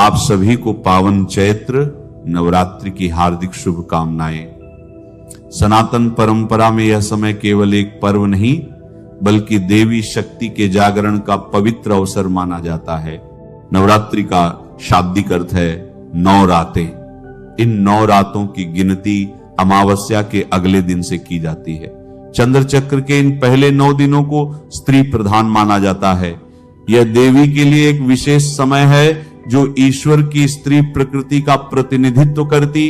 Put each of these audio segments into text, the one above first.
आप सभी को पावन चैत्र नवरात्रि की हार्दिक शुभकामनाएं। सनातन परंपरा में यह समय केवल एक पर्व नहीं बल्कि देवी शक्ति के जागरण का पवित्र अवसर माना जाता है। नवरात्रि का शाब्दिक अर्थ है 9 रातें। इन 9 रातों की गिनती अमावस्या के अगले दिन से की जाती है। चंद्र चक्र के इन पहले 9 दिनों को स्त्री प्रधान माना जाता है। यह देवी के लिए एक विशेष समय है जो ईश्वर की स्त्री प्रकृति का प्रतिनिधित्व करती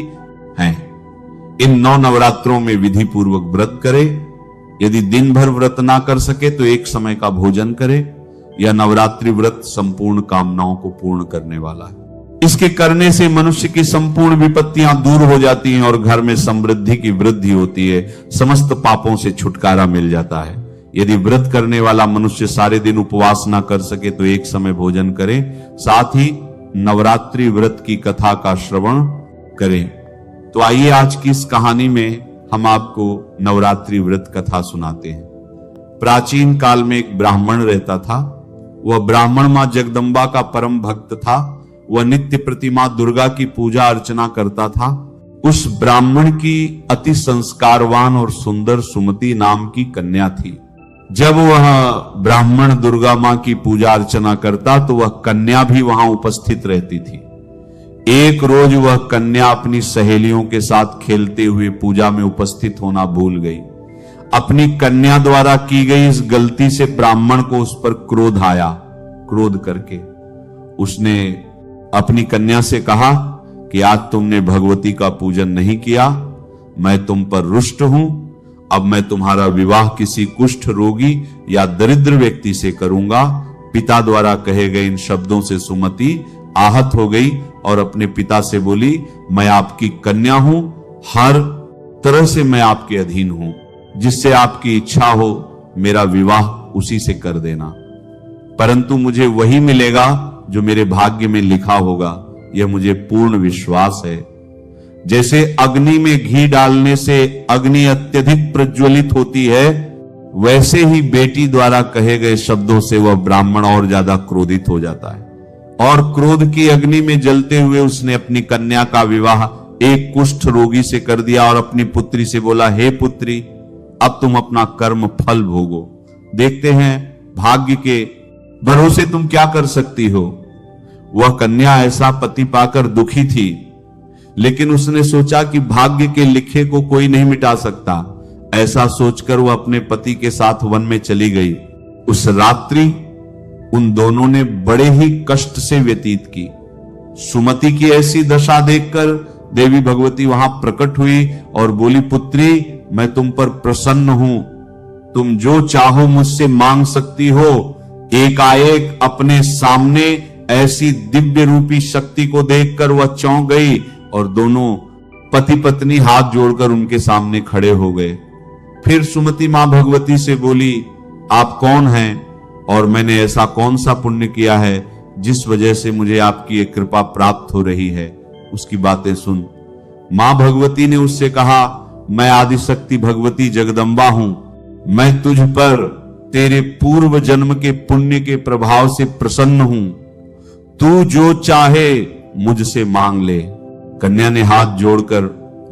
है। इन 9 नवरात्रों में विधि पूर्वक व्रत करे। यदि दिन भर व्रत ना कर सके तो एक समय का भोजन करे। यह नवरात्रि व्रत संपूर्ण कामनाओं को पूर्ण करने वाला है। इसके करने से मनुष्य की संपूर्ण विपत्तियां दूर हो जाती हैं और घर में समृद्धि की वृद्धि होती है। समस्त पापों से छुटकारा मिल जाता है। यदि व्रत करने वाला मनुष्य सारे दिन उपवास ना कर सके तो एक समय भोजन करे। साथ ही नवरात्रि व्रत की कथा का श्रवण करें। तो आइए आज की इस कहानी में हम आपको नवरात्रि व्रत कथा सुनाते हैं। प्राचीन काल में एक ब्राह्मण रहता था। वह ब्राह्मण मां जगदम्बा का परम भक्त था। वह नित्य प्रतिमा दुर्गा की पूजा अर्चना करता था। उस ब्राह्मण की अति संस्कारवान और सुंदर सुमति नाम की कन्या थी। जब वह ब्राह्मण दुर्गा मां की पूजा अर्चना करता तो वह कन्या भी वहां उपस्थित रहती थी। एक रोज वह कन्या अपनी सहेलियों के साथ खेलते हुए पूजा में उपस्थित होना भूल गई। अपनी कन्या द्वारा की गई इस गलती से ब्राह्मण को उस पर क्रोध आया। क्रोध करके उसने अपनी कन्या से कहा कि आज तुमने भगवती का पूजन नहीं किया, मैं तुम पर रुष्ट हूं। अब मैं तुम्हारा विवाह किसी कुष्ठ रोगी या दरिद्र व्यक्ति से करूंगा। पिता द्वारा कहे गए इन शब्दों से सुमति आहत हो गई और अपने पिता से बोली, मैं आपकी कन्या हूं, हर तरह से मैं आपके अधीन हूं। जिससे आपकी इच्छा हो मेरा विवाह उसी से कर देना, परंतु मुझे वही मिलेगा जो मेरे भाग्य में लिखा होगा। यह मुझे पूर्ण विश्वास है। जैसे अग्नि में घी डालने से अग्नि अत्यधिक प्रज्वलित होती है, वैसे ही बेटी द्वारा कहे गए शब्दों से वह ब्राह्मण और ज्यादा क्रोधित हो जाता है और क्रोध की अग्नि में जलते हुए उसने अपनी कन्या का विवाह एक कुष्ठ रोगी से कर दिया और अपनी पुत्री से बोला, हे पुत्री, अब तुम अपना कर्म फल भोगो। देखते हैं भाग्य के भरोसे तुम क्या कर सकती हो। वह कन्या ऐसा पति पाकर दुखी थी, लेकिन उसने सोचा कि भाग्य के लिखे को कोई नहीं मिटा सकता। ऐसा सोचकर वह अपने पति के साथ वन में चली गई। उस रात्रि उन दोनों ने बड़े ही कष्ट से व्यतीत की। सुमति की ऐसी दशा देखकर देवी भगवती वहां प्रकट हुई और बोली, पुत्री, मैं तुम पर प्रसन्न हूं। तुम जो चाहो मुझसे मांग सकती हो। एकाएक अपने सामने ऐसी दिव्य रूपी शक्ति को देखकर वह चौंक गई और दोनों पति पत्नी हाथ जोड़कर उनके सामने खड़े हो गए। फिर सुमति मां भगवती से बोली, आप कौन हैं और मैंने ऐसा कौन सा पुण्य किया है जिस वजह से मुझे आपकी एक कृपा प्राप्त हो रही है, उसकी बातें सुन। मां भगवती ने उससे कहा, मैं आदिशक्ति भगवती जगदम्बा हूं। मैं तुझ पर तेरे पूर्व जन्म के पुण्य के प्रभाव से प्रसन्न हूं। तू जो चाहे मुझसे मांग ले। कन्या ने हाथ जोड़कर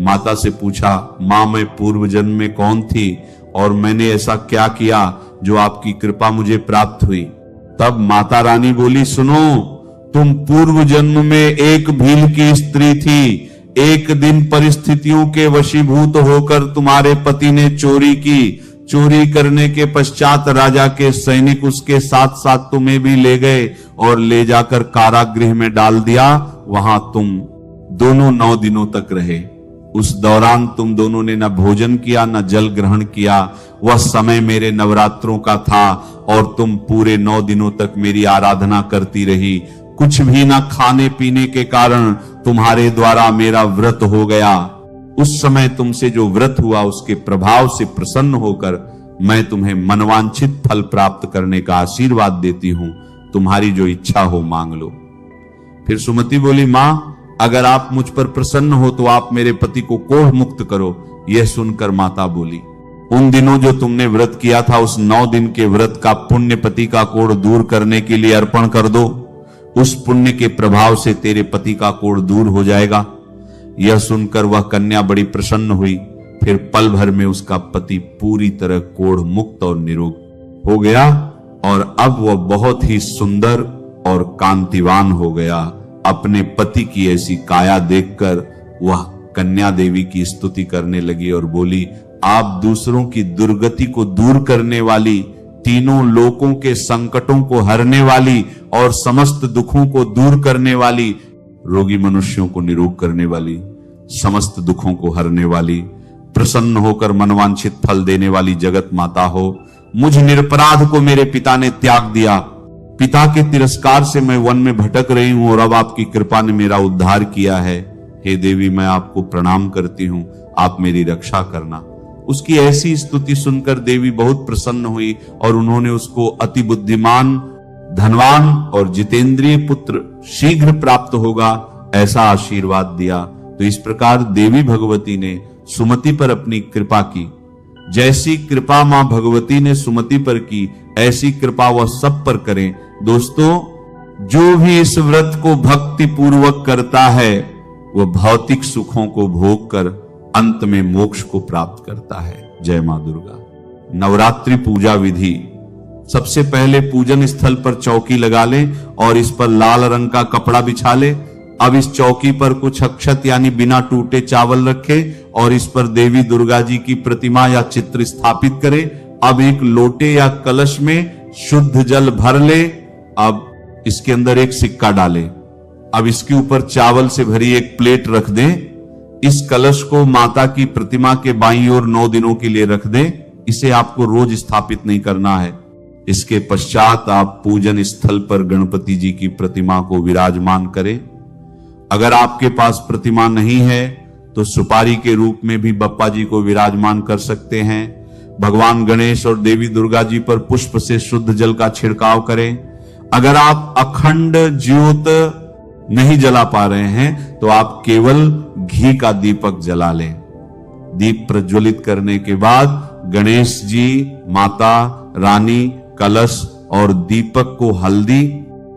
माता से पूछा, मां, मैं पूर्व जन्म में कौन थी और मैंने ऐसा क्या किया जो आपकी कृपा मुझे प्राप्त हुई। तब माता रानी बोली, सुनो, तुम पूर्व जन्म में एक भील की स्त्री थी। एक दिन परिस्थितियों के वशीभूत होकर तुम्हारे पति ने चोरी की। चोरी करने के पश्चात राजा के सैनिक उसके साथ साथ तुम्हें भी ले गए और ले जाकर कारागृह में डाल दिया। वहां तुम दोनों 9 दिनों तक रहे। उस दौरान तुम दोनों ने न भोजन किया न जल ग्रहण किया। वह समय मेरे नवरात्रों का था और तुम पूरे 9 दिनों तक मेरी आराधना करती रही। कुछ भी न खाने पीने के कारण तुम्हारे द्वारा मेरा व्रत हो गया। उस समय तुमसे जो व्रत हुआ उसके प्रभाव से प्रसन्न होकर मैं तुम्हें मनवांछित फल प्राप्त करने का आशीर्वाद देती हूं। तुम्हारी जो इच्छा हो मांग लो। फिर सुमति बोली, मां, अगर आप मुझ पर प्रसन्न हो तो आप मेरे पति को कोढ़ मुक्त करो। यह सुनकर माता बोली, उन दिनों जो तुमने व्रत किया था उस 9 दिन के व्रत का पुण्य पति का कोढ़ दूर करने के लिए अर्पण कर दो। उस पुण्य के प्रभाव से तेरे पति का कोढ़ दूर हो जाएगा। यह सुनकर वह कन्या बड़ी प्रसन्न हुई। फिर पल भर में उसका पति पूरी तरह कोढ़ मुक्त और निरोग हो गया और अब वह बहुत ही सुंदर और कांतिवान हो गया। अपने पति की ऐसी काया देखकर वह कन्या देवी की स्तुति करने लगी और बोली, आप दूसरों की दुर्गति को दूर करने वाली, तीनों लोकों के संकटों को हरने वाली और समस्त दुखों को दूर करने वाली, रोगी मनुष्यों को निरोग करने वाली, समस्त दुखों को हरने वाली, प्रसन्न होकर मनवांछित फल देने वाली जगत माता हो। मुझ निरपराध को मेरे पिता ने त्याग दिया। पिता के तिरस्कार से मैं वन में भटक रही हूं और अब आपकी कृपा ने मेरा उद्धार किया है। हे देवी, मैं आपको प्रणाम करती हूं, आप मेरी रक्षा करना। उसकी ऐसी स्तुति सुनकर देवी बहुत प्रसन्न हुई और उन्होंने उसको अति बुद्धिमान, धनवान और जितेंद्रिय पुत्र शीघ्र प्राप्त होगा ऐसा आशीर्वाद दिया। तो इस प्रकार देवी भगवती ने सुमति पर अपनी कृपा की। जैसी कृपा मां भगवती ने सुमति पर की, ऐसी कृपा वह सब पर करें। दोस्तों, जो भी इस व्रत को भक्ति पूर्वक करता है वह भौतिक सुखों को भोग कर अंत में मोक्ष को प्राप्त करता है। जय मां दुर्गा। नवरात्रि पूजा विधि। सबसे पहले पूजन स्थल पर चौकी लगा लें और इस पर लाल रंग का कपड़ा बिछा लें। अब इस चौकी पर कुछ अक्षत यानी बिना टूटे चावल रखें और इस पर देवी दुर्गा जी की प्रतिमा या चित्र स्थापित करें। अब एक लोटे या कलश में शुद्ध जल भर ले। अब इसके अंदर एक सिक्का डालें। अब इसके ऊपर चावल से भरी एक प्लेट रख दें। इस कलश को माता की प्रतिमा के बाईं ओर 9 दिनों के लिए रख दें। इसे आपको रोज स्थापित नहीं करना है। इसके पश्चात आप पूजन स्थल पर गणपति जी की प्रतिमा को विराजमान करें। अगर आपके पास प्रतिमा नहीं है तो सुपारी के रूप में भी बप्पा जी को विराजमान कर सकते हैं। भगवान गणेश और देवी दुर्गा जी पर पुष्प से शुद्ध जल का छिड़काव करें। अगर आप अखंड ज्योत नहीं जला पा रहे हैं तो आप केवल घी का दीपक जला लें। दीप प्रज्वलित करने के बाद गणेश जी, माता रानी, कलश और दीपक को हल्दी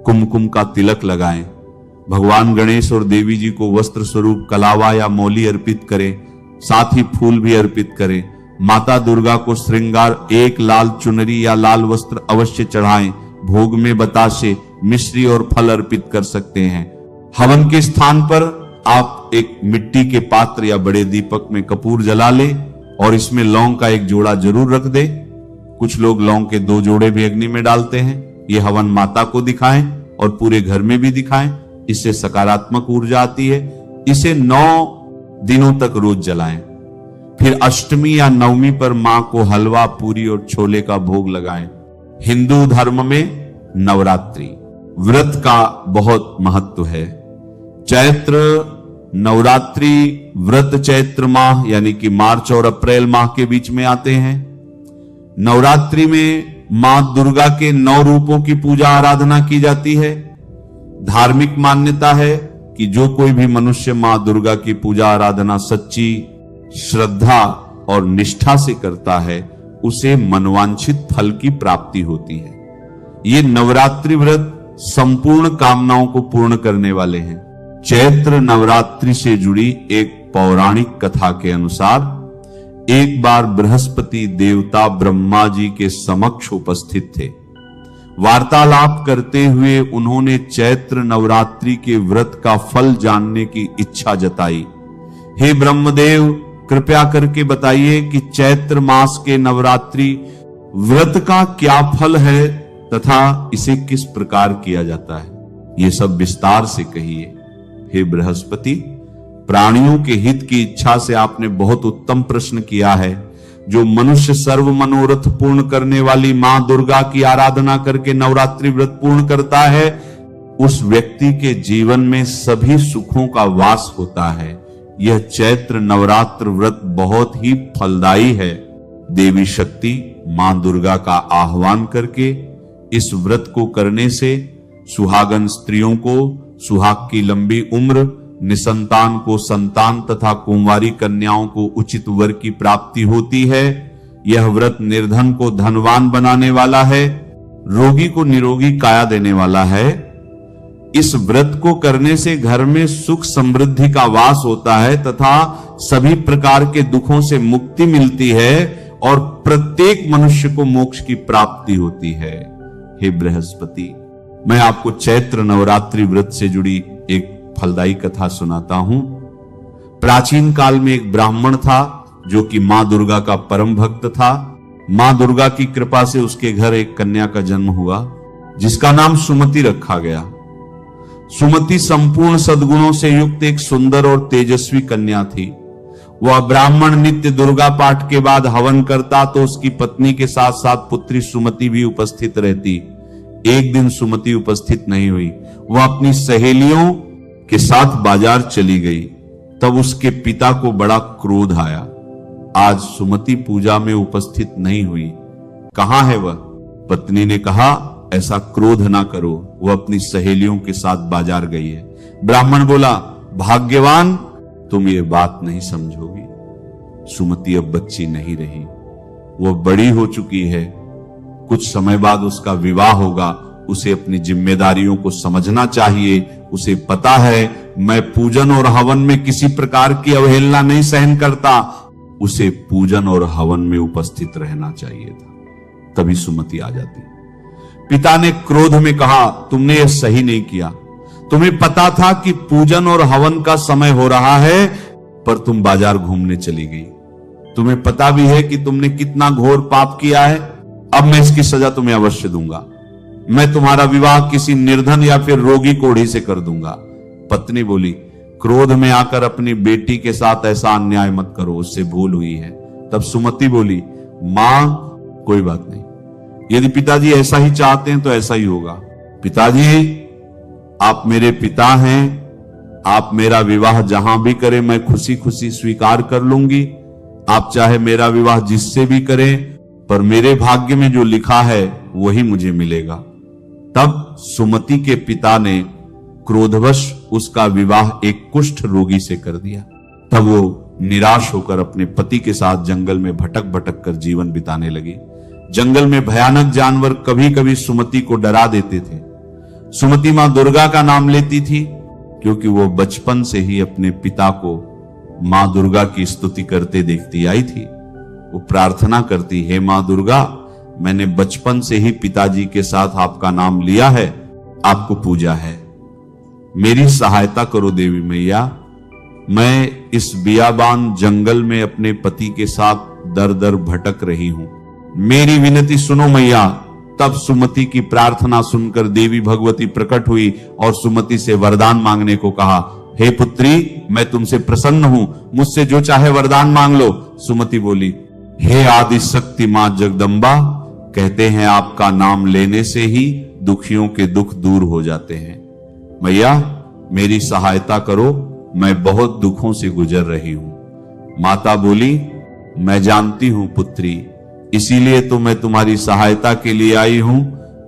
कुमकुम का तिलक लगाएं। भगवान गणेश और देवी जी को वस्त्र स्वरूप कलावा या मौली अर्पित करें, साथ ही फूल भी अर्पित करें। माता दुर्गा को श्रृंगार एक लाल चुनरी या लाल वस्त्र अवश्य चढ़ाएं। भोग में बताशे, मिश्री और फल अर्पित कर सकते हैं। हवन के स्थान पर आप एक मिट्टी के पात्र या बड़े दीपक में कपूर जला लें और इसमें लौंग का एक जोड़ा जरूर रख दें। कुछ लोग लौंग के 2 जोड़े भी अग्नि में डालते हैं। ये हवन माता को दिखाएं और पूरे घर में भी दिखाएं। इससे सकारात्मक ऊर्जा आती है। इसे 9 दिनों तक रोज जलाएं। फिर अष्टमी या नवमी पर मां को हलवा, पूरी और छोले का भोग लगाएं। हिंदू धर्म में नवरात्रि व्रत का बहुत महत्व है। चैत्र नवरात्रि व्रत चैत्र माह यानी कि मार्च और अप्रैल माह के बीच में आते हैं। नवरात्रि में मां दुर्गा के 9 रूपों की पूजा आराधना की जाती है। धार्मिक मान्यता है कि जो कोई भी मनुष्य मां दुर्गा की पूजा आराधना सच्ची श्रद्धा और निष्ठा से करता है उसे मनवांछित फल की प्राप्ति होती है। ये नवरात्रि व्रत संपूर्ण कामनाओं को पूर्ण करने वाले हैं। चैत्र नवरात्रि से जुड़ी एक पौराणिक कथा के अनुसार एक बार बृहस्पति देवता ब्रह्मा जी के समक्ष उपस्थित थे। वार्तालाप करते हुए उन्होंने चैत्र नवरात्रि के व्रत का फल जानने की इच्छा जताई। हे ब्रह्मदेव, कृपया करके बताइए कि चैत्र मास के नवरात्रि व्रत का क्या फल है तथा इसे किस प्रकार किया जाता है। ये सब विस्तार से कहिए। हे बृहस्पति, प्राणियों के हित की इच्छा से आपने बहुत उत्तम प्रश्न किया है। जो मनुष्य सर्व मनोरथ पूर्ण करने वाली मां दुर्गा की आराधना करके नवरात्रि व्रत पूर्ण करता है उस व्यक्ति के जीवन में सभी सुखों का वास होता है। यह चैत्र नवरात्र व्रत बहुत ही फलदायी है। देवी शक्ति मां दुर्गा का आह्वान करके इस व्रत को करने से सुहागन स्त्रियों को सुहाग की लंबी उम्र, निसंतान को संतान तथा कुंवारी कन्याओं को उचित वर की प्राप्ति होती है। यह व्रत निर्धन को धनवान बनाने वाला है, रोगी को निरोगी काया देने वाला है। इस व्रत को करने से घर में सुख समृद्धि का वास होता है तथा सभी प्रकार के दुखों से मुक्ति मिलती है और प्रत्येक मनुष्य को मोक्ष की प्राप्ति होती है। हे बृहस्पति, मैं आपको चैत्र नवरात्रि व्रत से जुड़ी एक फलदायी कथा सुनाता हूं। प्राचीन काल में एक ब्राह्मण था जो कि मां दुर्गा का परम भक्त था। मां दुर्गा की कृपा से उसके घर एक कन्या का जन्म हुआ जिसका नाम सुमति रखा गया। सुमति संपूर्ण सद्गुणों से युक्त एक सुंदर और तेजस्वी कन्या थी। वह ब्राह्मण नित्य दुर्गा पाठ के बाद हवन करता तो उसकी पत्नी के साथ साथ पुत्री सुमति भी उपस्थित रहती। एक दिन सुमति उपस्थित नहीं हुई। वह अपनी सहेलियों के साथ बाजार चली गई। तब उसके पिता को बड़ा क्रोध आया। आज सुमति पूजा में उपस्थित नहीं हुई, कहां है वह? पत्नी ने कहा, ऐसा क्रोध ना करो, वह अपनी सहेलियों के साथ बाजार गई है। ब्राह्मण बोला, भाग्यवान, तुम ये बात नहीं समझोगी। सुमति अब बच्ची नहीं रही, वह बड़ी हो चुकी है। कुछ समय बाद उसका विवाह होगा। उसे अपनी जिम्मेदारियों को समझना चाहिए। उसे पता है मैं पूजन और हवन में किसी प्रकार की अवहेलना नहीं सहन करता। उसे पूजन और हवन में उपस्थित रहना चाहिए था। तभी सुमति आ जाती। पिता ने क्रोध में कहा, तुमने यह सही नहीं किया। तुम्हें पता था कि पूजन और हवन का समय हो रहा है, पर तुम बाजार घूमने चली गई। तुम्हें पता भी है कि तुमने कितना घोर पाप किया है। अब मैं इसकी सजा तुम्हें अवश्य दूंगा। मैं तुम्हारा विवाह किसी निर्धन या फिर रोगी कोढ़ी से कर दूंगा। पत्नी बोली, क्रोध में आकर अपनी बेटी के साथ ऐसा अन्याय मत करो, उससे भूल हुई है। तब सुमति बोली, मां, कोई बात नहीं, यदि पिताजी ऐसा ही चाहते हैं तो ऐसा ही होगा। पिताजी, आप मेरे पिता हैं, आप मेरा विवाह जहां भी करें मैं खुशी खुशी स्वीकार कर लूंगी। आप चाहे मेरा विवाह जिससे भी करें, पर मेरे भाग्य में जो लिखा है वही मुझे मिलेगा। तब सुमति के पिता ने क्रोधवश उसका विवाह एक कुष्ठ रोगी से कर दिया। तब वो निराश होकर अपने पति के साथ जंगल में भटक भटक कर जीवन बिताने लगी। जंगल में भयानक जानवर कभी कभी सुमति को डरा देते थे। सुमति मां दुर्गा का नाम लेती थी क्योंकि वो बचपन से ही अपने पिता को मां दुर्गा की स्तुति करते देखती आई थी। वो प्रार्थना करती, हे मां दुर्गा, मैंने बचपन से ही पिताजी के साथ आपका नाम लिया है, आपको पूजा है, मेरी सहायता करो देवी मैया। मैं इस बियाबान जंगल में अपने पति के साथ दर दर भटक रही हूं, मेरी विनती सुनो मैया। तब सुमति की प्रार्थना सुनकर देवी भगवती प्रकट हुई और सुमति से वरदान मांगने को कहा। हे पुत्री, मैं तुमसे प्रसन्न हूं, मुझसे जो चाहे वरदान मांग लो। सुमति बोली, हे आदि शक्ति मां जगदम्बा, कहते हैं आपका नाम लेने से ही दुखियों के दुख दूर हो जाते हैं। मैया, मेरी सहायता करो, मैं बहुत दुखों से गुजर रही हूं। माता बोली, मैं जानती हूं पुत्री, इसीलिए तो मैं तुम्हारी सहायता के लिए आई हूं।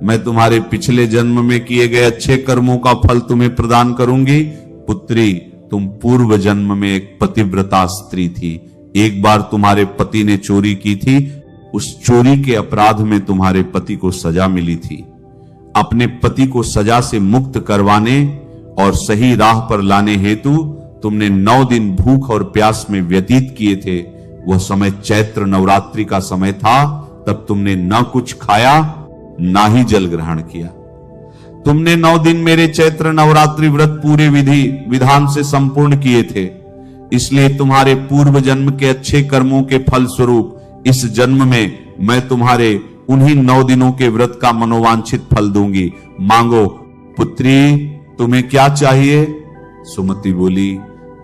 मैं तुम्हारे पिछले जन्म में किए गए अच्छे कर्मों का फल तुम्हें प्रदान करूंगी। पुत्री, तुम पूर्व जन्म में एक पतिव्रता स्त्री थी। एक बार तुम्हारे पति ने चोरी की थी, उस चोरी के अपराध में तुम्हारे पति को सजा मिली थी। अपने पति को सजा से मुक्त करवाने और सही राह पर लाने हेतु तुमने 9 दिन भूख और प्यास में व्यतीत किए थे। वह समय चैत्र नवरात्रि का समय था। तब तुमने न कुछ खाया ना ही जल ग्रहण किया। तुमने 9 दिन मेरे चैत्र नवरात्रि व्रत पूरे विधि विधान से संपूर्ण किए थे। इसलिए तुम्हारे पूर्व जन्म के अच्छे कर्मों के फल स्वरूप इस जन्म में मैं तुम्हारे उन्हीं 9 दिनों के व्रत का मनोवांछित फल दूंगी। मांगो पुत्री, तुम्हें क्या चाहिए? सुमति बोली,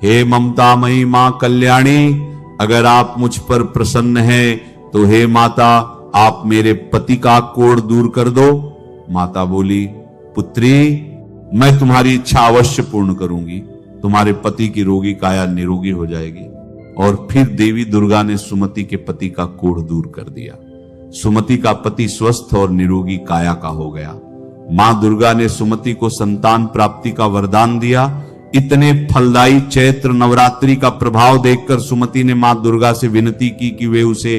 हे ममतामयी मां कल्याणी, अगर आप मुझ पर प्रसन्न हैं तो हे माता, आप मेरे पति का कोढ़ दूर कर दो। माता बोली, पुत्री, मैं तुम्हारी इच्छा अवश्य पूर्ण करूंगी। तुम्हारे पति की रोगी काया निरोगी हो जाएगी। और फिर देवी दुर्गा ने सुमति के पति का कोढ़ दूर कर दिया। सुमति का पति स्वस्थ और निरोगी काया का हो गया। मां दुर्गा ने सुमति को संतान प्राप्ति का वरदान दिया। इतने फलदायी चैत्र नवरात्रि का प्रभाव देखकर सुमति ने मां दुर्गा से विनती की कि वे उसे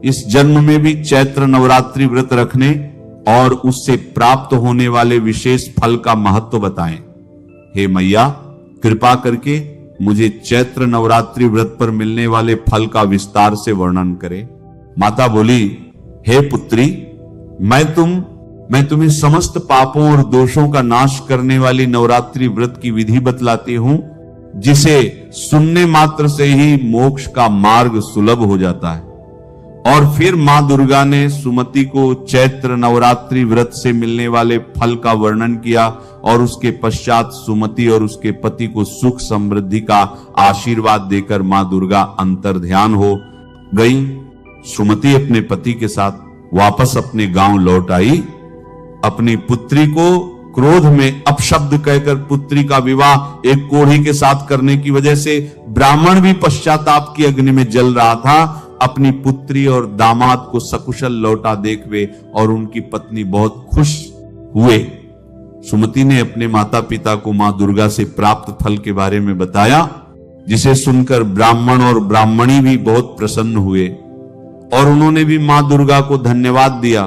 इस जन्म में भी चैत्र नवरात्रि व्रत रखने और उससे प्राप्त होने वाले विशेष फल का महत्व बताएं। हे मैया, कृपा करके मुझे चैत्र नवरात्रि व्रत पर मिलने वाले फल का विस्तार से वर्णन करें। माता बोली, हे पुत्री, मैं तुम्हें समस्त पापों और दोषों का नाश करने वाली नवरात्रि व्रत की विधि बतलाती हूं, जिसे सुनने मात्र से ही मोक्ष का मार्ग सुलभ हो जाता है। और फिर मां दुर्गा ने सुमति को चैत्र नवरात्रि व्रत से मिलने वाले फल का वर्णन किया और उसके पश्चात सुमति और उसके पति को सुख समृद्धि का आशीर्वाद देकर मां दुर्गा अंतर्ध्यान हो गई। सुमति अपने पति के साथ वापस अपने गांव लौट आई। अपनी पुत्री को क्रोध में अपशब्द कहकर पुत्री का विवाह एक कोढ़ी के साथ करने की वजह से ब्राह्मण भी पश्चाताप की अग्नि में जल रहा था। अपनी पुत्री और दामाद को सकुशल लौटा देख वे और उनकी पत्नी बहुत खुश हुए। सुमति ने अपने माता पिता को मां दुर्गा से प्राप्त फल के बारे में बताया, जिसे सुनकर ब्राह्मण और ब्राह्मणी भी बहुत प्रसन्न हुए और उन्होंने भी मां दुर्गा को धन्यवाद दिया।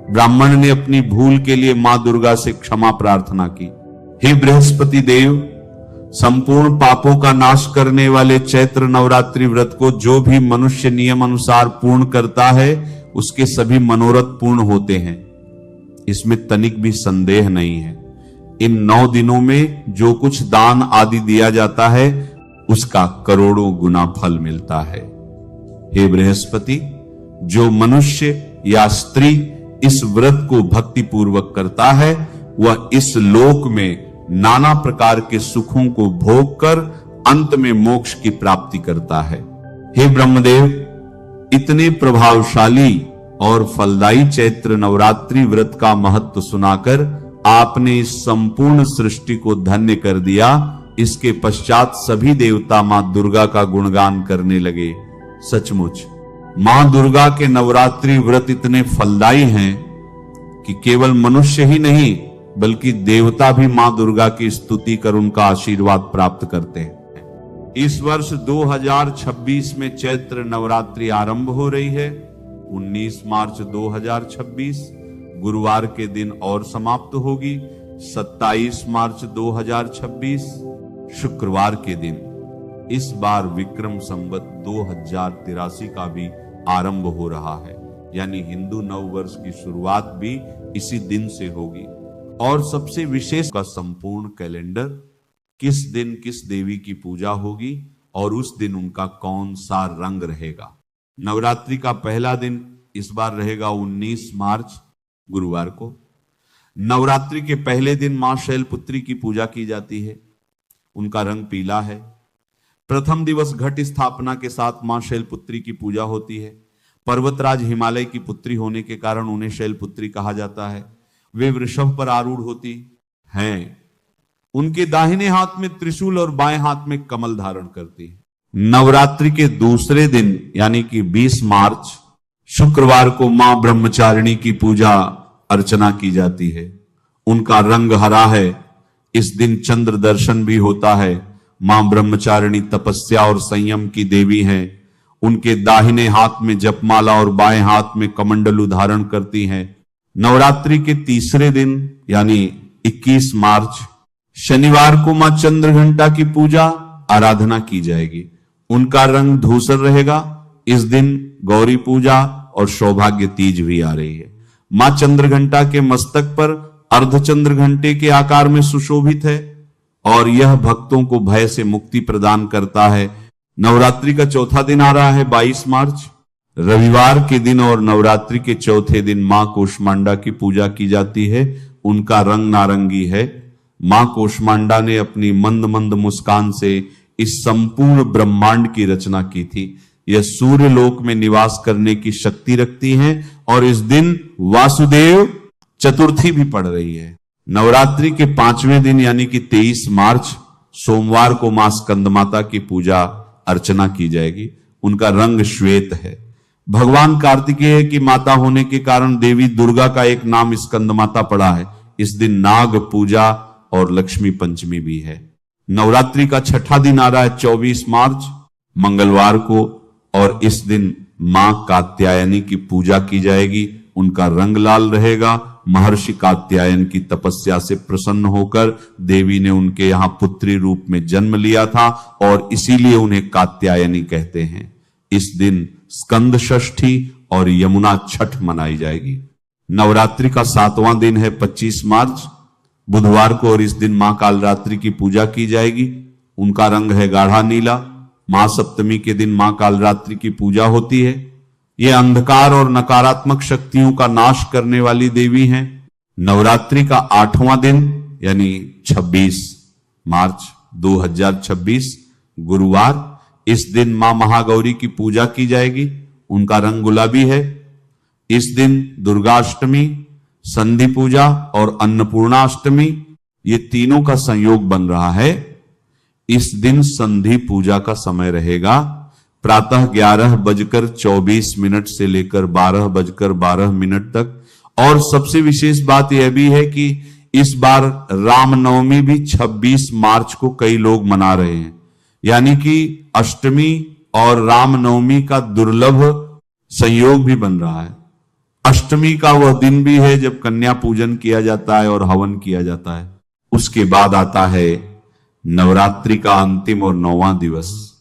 ब्राह्मण ने अपनी भूल के लिए मां दुर्गा से क्षमा प्रार्थना की। हे बृहस्पति देव, संपूर्ण पापों का नाश करने वाले चैत्र नवरात्रि व्रत को जो भी मनुष्य नियम अनुसार पूर्ण करता है, उसके सभी मनोरथ पूर्ण होते हैं, इसमें तनिक भी संदेह नहीं है। इन 9 दिनों में जो कुछ दान आदि दिया जाता है, उसका करोड़ों गुना फल मिलता है। हे बृहस्पति, जो मनुष्य या स्त्री इस व्रत को भक्ति पूर्वक करता है, वह इस लोक में नाना प्रकार के सुखों को भोग कर अंत में मोक्ष की प्राप्ति करता है। हे ब्रह्मदेव, इतने प्रभावशाली और फलदायी चैत्र नवरात्रि व्रत का महत्व सुनाकर आपने इस संपूर्ण सृष्टि को धन्य कर दिया। इसके पश्चात सभी देवता मां दुर्गा का गुणगान करने लगे। सचमुच मां दुर्गा के नवरात्रि व्रत इतने फलदायी हैं कि केवल मनुष्य ही नहीं बल्कि देवता भी मां दुर्गा की स्तुति कर उनका आशीर्वाद प्राप्त करते हैं। इस वर्ष 2026 में चैत्र नवरात्रि आरंभ हो रही है। 19 मार्च 2026 गुरुवार के दिन और समाप्त होगी। 27 मार्च 2026 शुक्रवार के दिन इस बार विक्रम संवत 2083 का भी आरंभ हो रहा है, यानी हिंदू नव वर्ष की शुरुआत भी इसी दिन से होगी। और सबसे विशेष का संपूर्ण कैलेंडर, किस दिन किस देवी की पूजा होगी और उस दिन उनका कौन सा रंग रहेगा। नवरात्रि का पहला दिन इस बार रहेगा 19 मार्च गुरुवार को। नवरात्रि के पहले दिन मां शैलपुत्री की पूजा की जाती है, उनका रंग पीला है। प्रथम दिवस घट स्थापना के साथ मां शैलपुत्री की पूजा होती है। पर्वतराज हिमालय की पुत्री होने के कारण उन्हें शैलपुत्री कहा जाता है। वे वृषभ पर आरूढ़ होती हैं। उनके दाहिने हाथ में त्रिशूल और बाएं हाथ में कमल धारण करती है। नवरात्रि के दूसरे दिन यानी कि 20 मार्च शुक्रवार को मां ब्रह्मचारिणी की पूजा अर्चना की जाती है। उनका रंग हरा है। इस दिन चंद्र दर्शन भी होता है। मां ब्रह्मचारिणी तपस्या और संयम की देवी हैं। उनके दाहिने हाथ में जपमाला और बाएं हाथ में कमंडलू धारण करती हैं। नवरात्रि के तीसरे दिन यानी 21 मार्च शनिवार को मां चंद्रघंटा की पूजा आराधना की जाएगी। उनका रंग धूसर रहेगा। इस दिन गौरी पूजा और सौभाग्य तीज भी आ रही है। मां चंद्रघंटा के मस्तक पर अर्धचंद्र घंटे के आकार में सुशोभित है और यह भक्तों को भय से मुक्ति प्रदान करता है। नवरात्रि का चौथा दिन आ रहा है 22 मार्च रविवार के दिन और नवरात्रि के चौथे दिन मां कोष्मांडा की पूजा की जाती है। उनका रंग नारंगी है। मां कोष्मांडा ने अपनी मंद मंद मुस्कान से इस संपूर्ण ब्रह्मांड की रचना की थी। यह सूर्य लोक में निवास करने की शक्ति रखती हैं और इस दिन वासुदेव चतुर्थी भी पड़ रही है। नवरात्रि के 5वें दिन यानी कि 23 मार्च सोमवार को मां स्कंदमाता की पूजा अर्चना की जाएगी। उनका रंग श्वेत है। भगवान कार्तिकेय की माता होने के कारण देवी दुर्गा का एक नाम स्कंदमाता पड़ा है। इस दिन नाग पूजा और लक्ष्मी पंचमी भी है। नवरात्रि का छठा दिन आ रहा है 24 मार्च मंगलवार को और इस दिन मां कात्यायनी की पूजा की जाएगी। उनका रंग लाल रहेगा। महर्षि कात्यायन की तपस्या से प्रसन्न होकर देवी ने उनके यहां पुत्री रूप में जन्म लिया था और इसीलिए उन्हें कात्यायनी कहते हैं। इस दिन स्कंद षष्ठी और यमुना छठ मनाई जाएगी। नवरात्रि का 7वां दिन है 25 मार्च बुधवार को, और इस दिन मां कालरात्रि की पूजा की जाएगी। उनका रंग है गाढ़ा नीला। महासप्तमी के दिन मां कालरात्रि की पूजा होती है। ये अंधकार और नकारात्मक शक्तियों का नाश करने वाली देवी हैं। नवरात्रि का 8वां दिन यानी 26 मार्च 2026 गुरुवार, इस दिन मां महागौरी की पूजा की जाएगी। उनका रंग गुलाबी है। इस दिन दुर्गाष्टमी, संधि पूजा और अन्नपूर्णाष्टमी, ये तीनों का संयोग बन रहा है। इस दिन संधि पूजा का समय रहेगा प्रातः 11:24 से लेकर 12:12 तक। और सबसे विशेष बात यह भी है कि इस बार रामनवमी भी 26 मार्च को कई लोग मना रहे हैं, यानी कि अष्टमी और रामनवमी का दुर्लभ संयोग भी बन रहा है। अष्टमी का वह दिन भी है जब कन्या पूजन किया जाता है और हवन किया जाता है। उसके बाद आता है नवरात्रि का अंतिम और 9वां दिवस।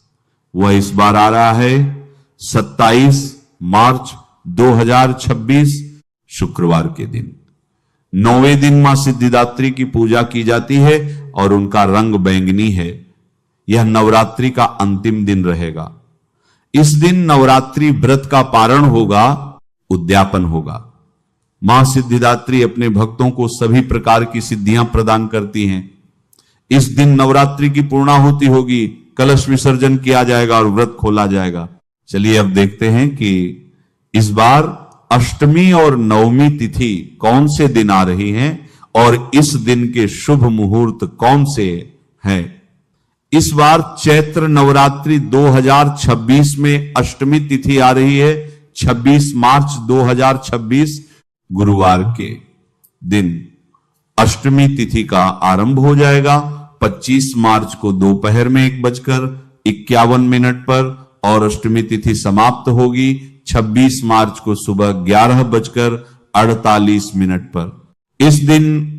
वह इस बार आ रहा है 27 मार्च 2026 शुक्रवार के दिन। 9वें दिन मां सिद्धिदात्री की पूजा की जाती है और उनका रंग बैंगनी है। यह नवरात्रि का अंतिम दिन रहेगा। इस दिन नवरात्रि व्रत का पारण होगा, उद्यापन होगा। मां सिद्धिदात्री अपने भक्तों को सभी प्रकार की सिद्धियां प्रदान करती हैं। इस दिन नवरात्रि की पूर्णाहुति होगी, कलश विसर्जन किया जाएगा और व्रत खोला जाएगा। चलिए अब देखते हैं कि इस बार अष्टमी और नवमी तिथि कौन से दिन आ रही हैं और इस दिन के शुभ मुहूर्त कौन से हैं। इस बार चैत्र नवरात्रि 2026 में अष्टमी तिथि आ रही है 26 मार्च 2026 गुरुवार के दिन अष्टमी तिथि का आरंभ हो जाएगा। 25 मार्च को दोपहर में 1:51 पर और अष्टमी तिथि समाप्त होगी 26 मार्च को सुबह 11:48 पर। इस दिन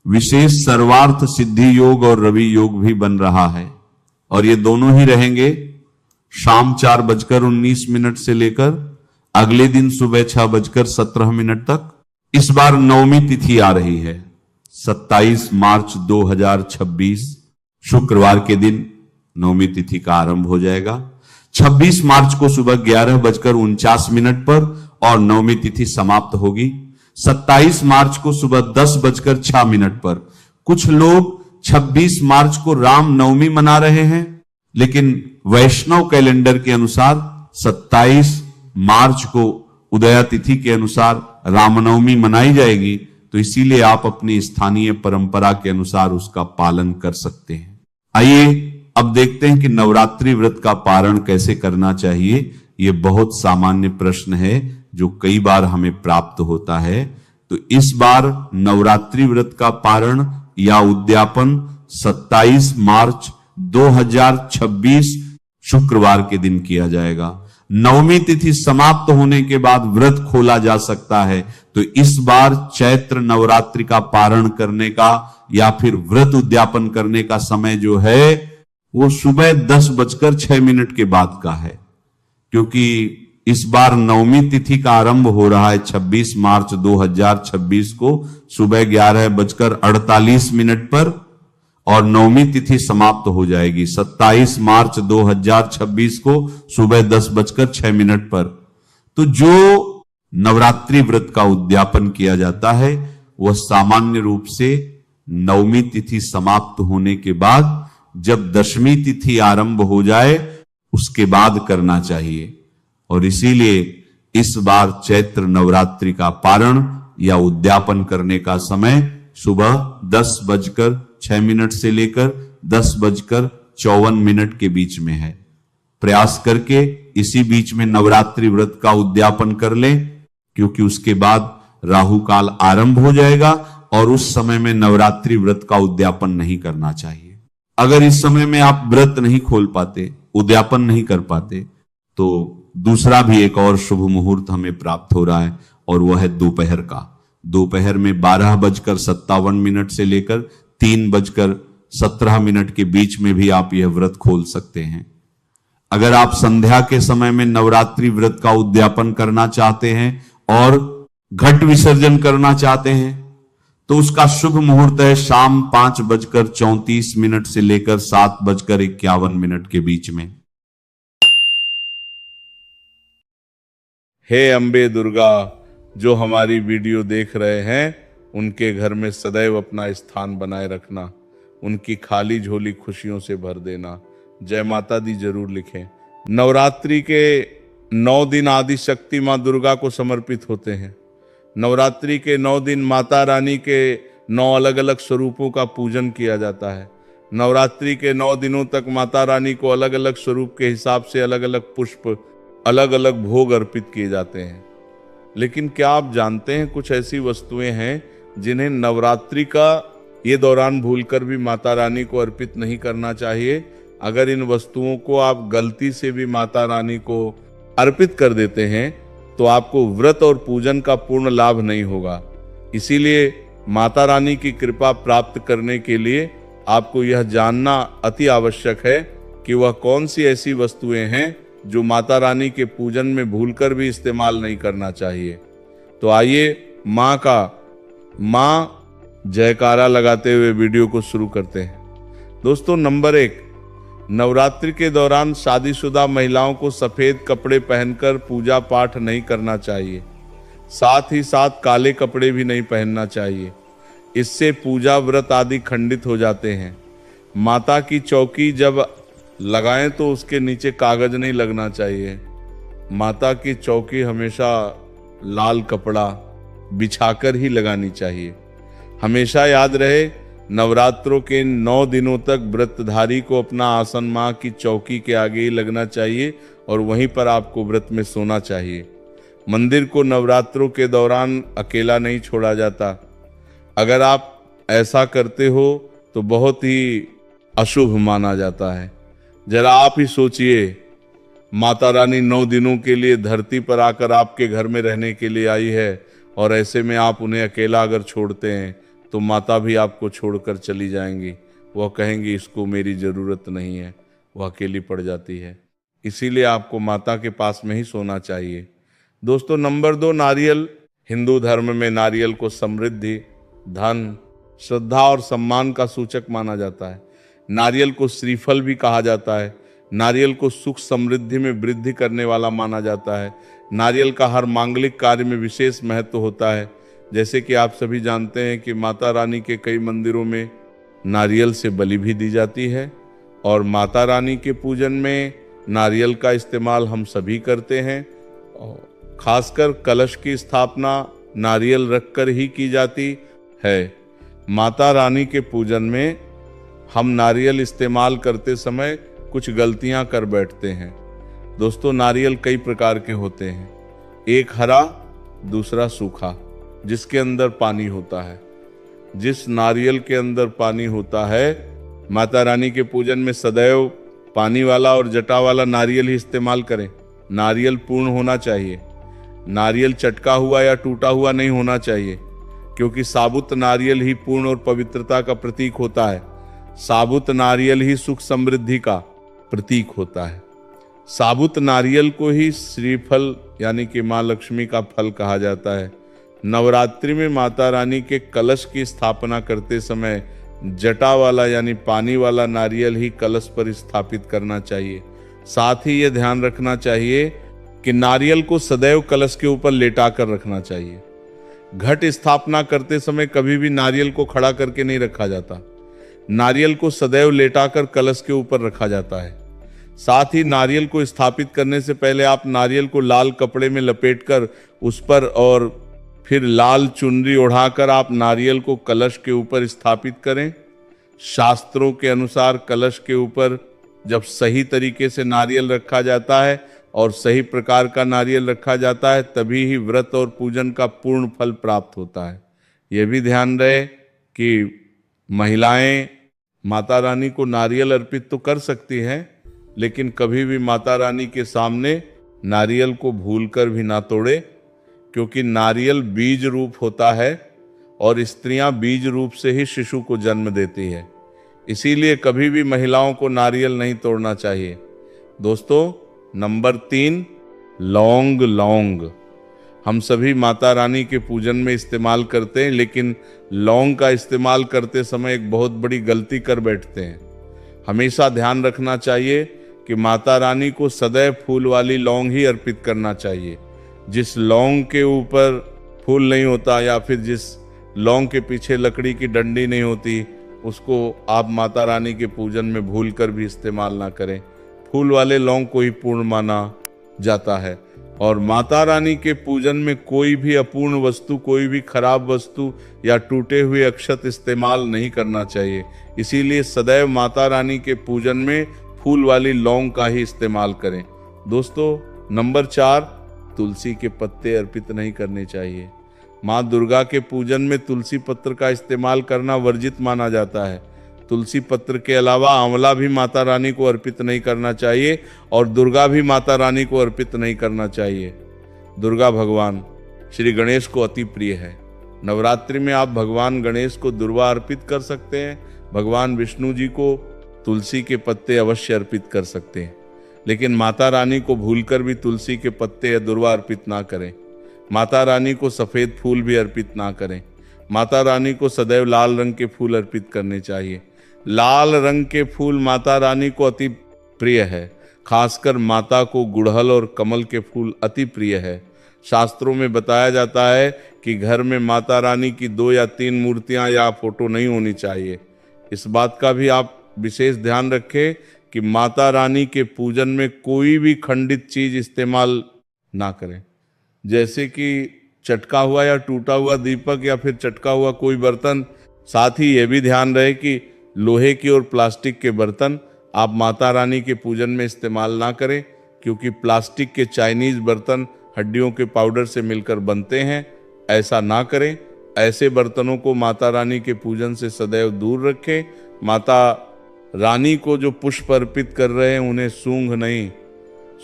विशेष सर्वार्थ सिद्धि योग और रवि योग भी बन रहा है और ये दोनों ही रहेंगे शाम 4:19 से लेकर अगले दिन सुबह 6:17 तक। इस बार नवमी तिथि आ रही है 27 मार्च 2026 शुक्रवार के दिन नवमी तिथि का आरंभ हो जाएगा। 26 मार्च को सुबह 11:49 पर और नवमी तिथि समाप्त होगी 27 मार्च को सुबह 10:06 पर। कुछ लोग 26 मार्च को राम नवमी मना रहे हैं, लेकिन वैष्णव कैलेंडर के अनुसार 27 मार्च को उदया तिथि के अनुसार रामनवमी मनाई जाएगी। तो इसीलिए आप अपनी स्थानीय परंपरा के अनुसार उसका पालन कर सकते हैं। आइए अब देखते हैं कि नवरात्रि व्रत का पारण कैसे करना चाहिए। यह बहुत सामान्य प्रश्न है जो कई बार हमें प्राप्त होता है। तो इस बार नवरात्रि व्रत का पारण या उद्यापन 27 मार्च 2026 शुक्रवार के दिन किया जाएगा। नवमी तिथि समाप्त होने के बाद व्रत खोला जा सकता है। तो इस बार चैत्र नवरात्रि का पारण करने का या फिर व्रत उद्यापन करने का समय जो है वो सुबह 10:06 के बाद का है, क्योंकि इस बार नवमी तिथि का आरंभ हो रहा है 26 मार्च 2026 को सुबह 11:48 पर और नवमी तिथि समाप्त हो जाएगी 27 मार्च 2026 को सुबह 10:06 पर। तो जो नवरात्रि व्रत का उद्यापन किया जाता है वह सामान्य रूप से नवमी तिथि समाप्त होने के बाद जब दशमी तिथि आरंभ हो जाए उसके बाद करना चाहिए। और इसीलिए इस बार चैत्र नवरात्रि का पारण या उद्यापन करने का समय सुबह 10:06 से लेकर 10:54 के बीच में है। प्रयास करके इसी बीच में नवरात्रि व्रत का उद्यापन कर लें, क्योंकि उसके बाद राहु काल आरंभ हो जाएगा और उस समय में नवरात्रि व्रत का उद्यापन नहीं करना चाहिए। अगर इस समय में आप व्रत नहीं खोल पाते, उद्यापन नहीं कर पाते, तो दूसरा भी एक और शुभ मुहूर्त हमें प्राप्त हो रहा है और वह है दोपहर का। दोपहर में 12:57 से लेकर 3:17 के बीच में भी आप यह व्रत खोल सकते हैं। अगर आप संध्या के समय में नवरात्रि व्रत का उद्यापन करना चाहते हैं और घट विसर्जन करना चाहते हैं तो उसका शुभ मुहूर्त है शाम 5:34 से लेकर 7:51 के बीच में। हे अम्बे दुर्गा, जो हमारी वीडियो देख रहे हैं उनके घर में सदैव अपना स्थान बनाए रखना, उनकी खाली झोली खुशियों से भर देना। जय माता दी जरूर लिखें। नवरात्रि के 9 दिन आदि शक्ति माँ दुर्गा को समर्पित होते हैं। नवरात्रि के 9 दिन माता रानी के 9 अलग अलग स्वरूपों का पूजन किया जाता है। नवरात्रि के 9 दिनों तक माता रानी को अलग अलग स्वरूप के हिसाब से अलग अलग पुष्प, अलग अलग भोग अर्पित किए जाते हैं। लेकिन क्या आप जानते हैं कुछ ऐसी वस्तुएं हैं जिन्हें नवरात्रि का ये दौरान भूलकर भी माता रानी को अर्पित नहीं करना चाहिए। अगर इन वस्तुओं को आप गलती से भी माता रानी को अर्पित कर देते हैं तो आपको व्रत और पूजन का पूर्ण लाभ नहीं होगा। इसीलिए माता रानी की कृपा प्राप्त करने के लिए आपको यह जानना अति आवश्यक है कि वह कौन सी ऐसी वस्तुएं हैं जो माता रानी के पूजन में भूलकर भी इस्तेमाल नहीं करना चाहिए। तो आइए माँ जयकारा लगाते हुए वीडियो को शुरू करते हैं। दोस्तों, नंबर 1, नवरात्रि के दौरान शादीशुदा महिलाओं को सफेद कपड़े पहनकर पूजा पाठ नहीं करना चाहिए। साथ ही साथ काले कपड़े भी नहीं पहनना चाहिए। इससे पूजा व्रत आदि खंडित हो जाते हैं। माता की चौकी जब लगाएं तो उसके नीचे कागज नहीं लगना चाहिए। माता की चौकी हमेशा लाल कपड़ा बिछाकर ही लगानी चाहिए। हमेशा याद रहे, नवरात्रों के 9 दिनों तक व्रतधारी को अपना आसन माँ की चौकी के आगे ही लगना चाहिए और वहीं पर आपको व्रत में सोना चाहिए। मंदिर को नवरात्रों के दौरान अकेला नहीं छोड़ा जाता। अगर आप ऐसा करते हो तो बहुत ही अशुभ माना जाता है। जरा आप ही सोचिए, माता रानी 9 दिनों के लिए धरती पर आकर आपके घर में रहने के लिए आई है और ऐसे में आप उन्हें अकेला अगर छोड़ते हैं तो माता भी आपको छोड़कर चली जाएंगी। वह कहेंगी इसको मेरी ज़रूरत नहीं है, वह अकेली पड़ जाती है। इसीलिए आपको माता के पास में ही सोना चाहिए। दोस्तों, नंबर 2, नारियल। हिंदू धर्म में नारियल को समृद्धि, धन, श्रद्धा और सम्मान का सूचक माना जाता है। नारियल को श्रीफल भी कहा जाता है। नारियल को सुख समृद्धि में वृद्धि करने वाला माना जाता है। नारियल का हर मांगलिक कार्य में विशेष महत्व होता है। जैसे कि आप सभी जानते हैं कि माता रानी के कई मंदिरों में नारियल से बलि भी दी जाती है और माता रानी के पूजन में नारियल का इस्तेमाल हम सभी करते हैं। खासकर कलश की स्थापना नारियल रखकर ही की जाती है। माता रानी के पूजन में हम नारियल इस्तेमाल करते समय कुछ गलतियां कर बैठते हैं। दोस्तों, नारियल कई प्रकार के होते हैं। एक हरा, दूसरा सूखा, जिसके अंदर पानी होता है। जिस नारियल के अंदर पानी होता है, माता रानी के पूजन में सदैव पानी वाला और जटा वाला नारियल ही इस्तेमाल करें। नारियल पूर्ण होना चाहिए। नारियल चटका हुआ या टूटा हुआ नहीं होना चाहिए, क्योंकि साबुत नारियल ही पूर्ण और पवित्रता का प्रतीक होता है। साबुत नारियल ही सुख समृद्धि का प्रतीक होता है। साबुत नारियल को ही श्रीफल यानी कि माँ लक्ष्मी का फल कहा जाता है। नवरात्रि में माता रानी के कलश की स्थापना करते समय जटा वाला यानी पानी वाला नारियल ही कलश पर स्थापित करना चाहिए। साथ ही यह ध्यान रखना चाहिए कि नारियल को सदैव कलश के ऊपर लेटा कर रखना चाहिए। घट स्थापना करते समय कभी भी नारियल को खड़ा करके नहीं रखा जाता। नारियल को सदैव लेटाकर कलश के ऊपर रखा जाता है। साथ ही नारियल को स्थापित करने से पहले आप नारियल को लाल कपड़े में लपेटकर उस पर और फिर लाल चुनरी ओढ़ाकर आप नारियल को कलश के ऊपर स्थापित करें। शास्त्रों के अनुसार कलश के ऊपर जब सही तरीके से नारियल रखा जाता है और सही प्रकार का नारियल रखा जाता है, तभी ही व्रत और पूजन का पूर्ण फल प्राप्त होता है। यह भी ध्यान रहे कि महिलाएं माता रानी को नारियल अर्पित तो कर सकती हैं, लेकिन कभी भी माता रानी के सामने नारियल को भूलकर भी ना तोड़े, क्योंकि नारियल बीज रूप होता है और स्त्रियां बीज रूप से ही शिशु को जन्म देती है। इसीलिए कभी भी महिलाओं को नारियल नहीं तोड़ना चाहिए। दोस्तों, नंबर 3, लौंग। लौंग हम सभी माता रानी के पूजन में इस्तेमाल करते हैं, लेकिन लौंग का इस्तेमाल करते समय एक बहुत बड़ी गलती कर बैठते हैं। हमेशा ध्यान रखना चाहिए कि माता रानी को सदैव फूल वाली लौंग ही अर्पित करना चाहिए। जिस लौंग के ऊपर फूल नहीं होता या फिर जिस लौंग के पीछे लकड़ी की डंडी नहीं होती, उसको आप माता रानी के पूजन में भूलकर भी इस्तेमाल ना करें। फूल वाले लौंग को ही पूर्ण माना जाता है। और माता रानी के पूजन में कोई भी अपूर्ण वस्तु, कोई भी खराब वस्तु या टूटे हुए अक्षत इस्तेमाल नहीं करना चाहिए। इसीलिए सदैव माता रानी के पूजन में फूल वाली लौंग का ही इस्तेमाल करें। दोस्तों, नंबर 4, तुलसी के पत्ते अर्पित नहीं करने चाहिए। माँ दुर्गा के पूजन में तुलसी पत्र का इस्तेमाल करना वर्जित माना जाता है। तुलसी पत्र के अलावा आंवला भी माता रानी को अर्पित नहीं करना चाहिए और दुर्गा भी माता रानी को अर्पित नहीं करना चाहिए। दुर्गा भगवान श्री गणेश को अति प्रिय है। नवरात्रि में आप भगवान गणेश को दुर्वा अर्पित कर सकते हैं। भगवान विष्णु जी को तुलसी के पत्ते अवश्य अर्पित कर सकते हैं, लेकिन माता रानी को भूलकर भी तुलसी के पत्ते या दुर्वा अर्पित ना करें। माता रानी को सफ़ेद फूल भी अर्पित ना करें। माता रानी को सदैव लाल रंग के फूल अर्पित करने चाहिए। लाल रंग के फूल माता रानी को अति प्रिय है। खासकर माता को गुड़हल और कमल के फूल अति प्रिय है। शास्त्रों में बताया जाता है कि घर में माता रानी की 2 या 3 मूर्तियां या फोटो नहीं होनी चाहिए। इस बात का भी आप विशेष ध्यान रखें कि माता रानी के पूजन में कोई भी खंडित चीज इस्तेमाल ना करें, जैसे कि चटका हुआ या टूटा हुआ दीपक या फिर चटका हुआ कोई बर्तन। साथ ही ये भी ध्यान रहे कि लोहे की और प्लास्टिक के बर्तन आप माता रानी के पूजन में इस्तेमाल ना करें, क्योंकि प्लास्टिक के चाइनीज बर्तन हड्डियों के पाउडर से मिलकर बनते हैं। ऐसा ना करें। ऐसे बर्तनों को माता रानी के पूजन से सदैव दूर रखें। माता रानी को जो पुष्प अर्पित कर रहे हैं उन्हें सूंघ नहीं,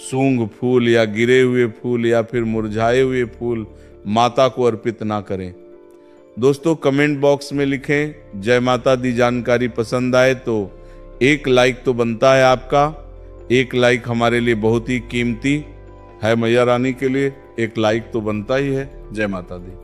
सूंघ फूल या गिरे हुए फूल या फिर मुरझाए हुए फूल माता को अर्पित ना करें। दोस्तों, कमेंट बॉक्स में लिखें जय माता दी। जानकारी पसंद आए तो एक लाइक तो बनता है आपका। एक लाइक हमारे लिए बहुत ही कीमती है। मैया रानी के लिए एक लाइक तो बनता ही है। जय माता दी।